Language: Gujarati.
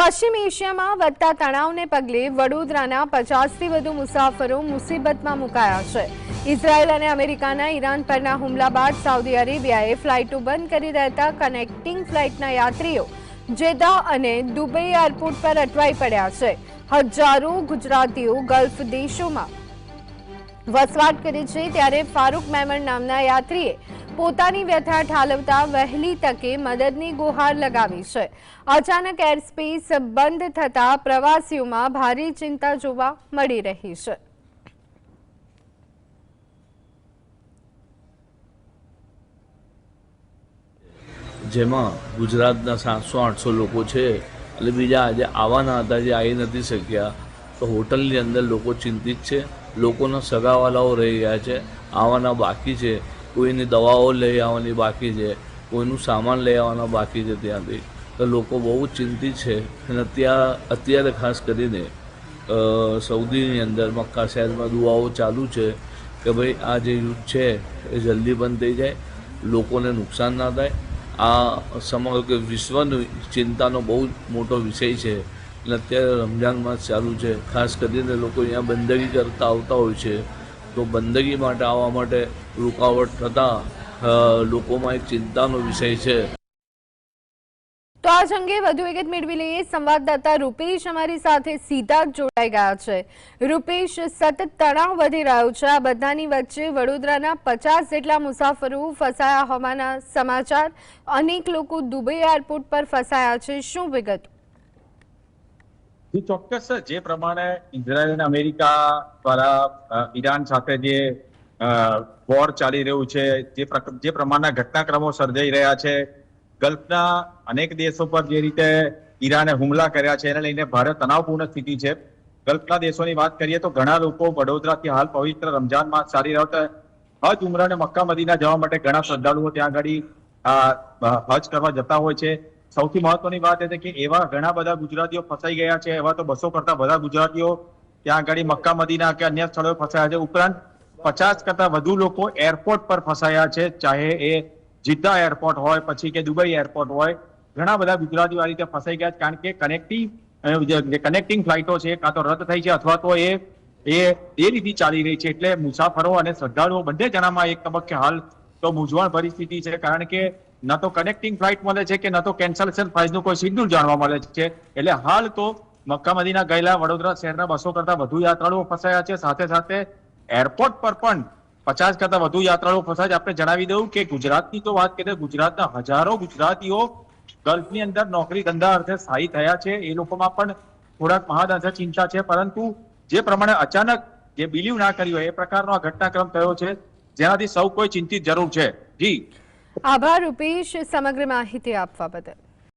પશ્ચિમ એશિયામાં વધતા તણાવને પગલે વડોદરાના 50થી વધુ મુસાફરો મુસીબતમાં મુકાયા છે। ઇઝરાયલ અને અમેરિકાના ઈરાન પરના હુમલા બાદ સાઉદી અરેબિયાએ ફ્લાઇટો બંધ કરી દેતા કનેક્ટિંગ ફ્લાઇટના યાત્રીઓ જેદ્દા અને દુબઈ એરપોર્ટ પર અટવાઈ પડ્યા છે। હજારો ગુજરાતીઓ ગલ્ફ દેશોમાં વસવાટ કરે છે, ત્યારે ફારૂક મેમણ નામના યાત્રીએ પોતાની વ્યથા ઠાલવતા વહેલી તકે મદદની ગુહાર લગાવી છે। અચાનક એરસ્પેસ બંધ થતા પ્રવાસીઓમાં ભારે ચિંતા જોવા મળી રહી છે। જેમાં ગુજરાતના 700-800 લોકો છે એટલે બીજા આજે આવવાના હતા જે આવી નથી શક્યા, તો હોટલની અંદર લોકો ચિંતિત છે। લોકોના સગાવાલાઓ રહી ગયા છે, આવવાના બાકી છે, કોઈની દવાઓ લઈ આવવાની બાકી છે, કોઈનું સામાન લઈ આવવાના બાકી છે ત્યાંથી, તો લોકો બહુ ચિંતિત છે। અને અત્યારે ખાસ કરીને સઉદીની અંદર મક્કા શહેરમાં દુઆઓ ચાલુ છે કે ભાઈ આ જે યુદ્ધ છે એ જલ્દી બંધ થઈ જાય, લોકોને નુકસાન ના થાય। આ સમગ્ર વિશ્વની ચિંતાનો બહુ મોટો વિષય છે। અને અત્યારે રમઝાન માસ ચાલુ છે, ખાસ કરીને લોકો અહીંયા બંદગી કરતા આવતા હોય છે, તો બંદગી માટે આવવા માટે રૂકાવટ થતાં લોકોમાં એક ચિંતાનો વિષય છે। તો આ અંગે વધુ વિગત મેળવી લઈએ। સંવાદદાતા રૂપેશ અમારી સાથે સીધા જોડાઈ ગયા છે। રૂપેશ, સતત તણાવ વધી રહ્યો છે, આ બધાની વચ્ચે વડોદરાના 50 જેટલા મુસાફરો ફસાયા હોવાના સમાચાર, અનેક લોકો દુબઈ એરપોર્ટ પર ફસાયા છે, શું વિગત? ચોક્કસ જે પ્રમાણે ઇઝરાયલ અને અમેરિકા દ્વારા ઈરાન સાથે જે વોર ચાલી રહ્યું છે, જે પ્રમાણના ઘટનાક્રમો સર્જાઈ રહ્યા છે, ગલ્ફના અનેક દેશો પર જે રીતે ઈરાને હુમલા કર્યા છે, એને લઈને ભારે તણાવપૂર્ણ સ્થિતિ છે। ગલ્ફના દેશોની વાત કરીએ તો ઘણા લોકો વડોદરાથી હાલ પવિત્ર રમઝાન માસ ચાલી રહ્યો છે, હજ ઉમરા અને મક્કા મદીના જવા માટે ઘણા શ્રદ્ધાળુઓ ત્યાં આગળ હજ કરવા જતા હોય છે। સૌથી મહત્વની વાત એ છે કે એવા ઘણા બધા ગુજરાતીઓ ફસાઈ ગયા છે, એવા તો 200 કરતા બધા ગુજરાતીઓ ત્યાં આગળ મક્કા મદીના કે અન્ય સ્થળોએ ફસાયા છે। ઉપરાંત 50 કરતા વધુ લોકો એરપોર્ટ પર ફસાયા છે, ચાહે એ જિદ્દા એરપોર્ટ હોય પછી કે દુબઈ એરપોર્ટ હોય, ઘણા બધા ગુજરાતીઓ આ રીતે ફસાઈ ગયા છે, કારણ કે કનેક્ટિંગ ફ્લાઇટો છે કાં તો રદ થઈ છે અથવા તો એ રીતે ચાલી રહી છે। એટલે મુસાફરો અને શ્રદ્ધાળુઓ બંને જણામાં એક તબક્કે હાલ તો મૂંઝવણ પરિસ્થિતિ છે, કારણ કે ન તો કનેક્ટિંગ ફ્લાઇટ મળે છે કે ન તો કેન્સલેશન ફ્લાઇટનું કોઈ શેડ્યુલ જાણવા મળે છે। એટલે હાલ તો મક્કા મદીના ગયેલા વડોદરા શહેરના 200 કરતા વધુ યાત્રાળુઓ ફસાયા છે, સાથે સાથે એરપોર્ટ પર પણ 50 કરતા વધુ યાત્રાળુઓ ફસાયા છે। આપણે જણાવી દઉં કે ગુજરાતની તો વાત કરીએ, ગુજરાતના હજારો ગુજરાતીઓ ગલ્ફની અંદર નોકરી ધંધા અર્થે સ્થાયી થયા છે, એ લોકોમાં પણ થોડાક મહાદાંશે ચિંતા છે, પરંતુ જે પ્રમાણે અચાનક જે બિલીવ ના કર્યું હોય એ પ્રકારનો આ ઘટનાક્રમ થયો છે, જેનાથી સૌ કોઈ ચિંતિત જરૂર છે। જી આભાર રૂપેશ, સમગ્ર માહિતી આપવા બદલ।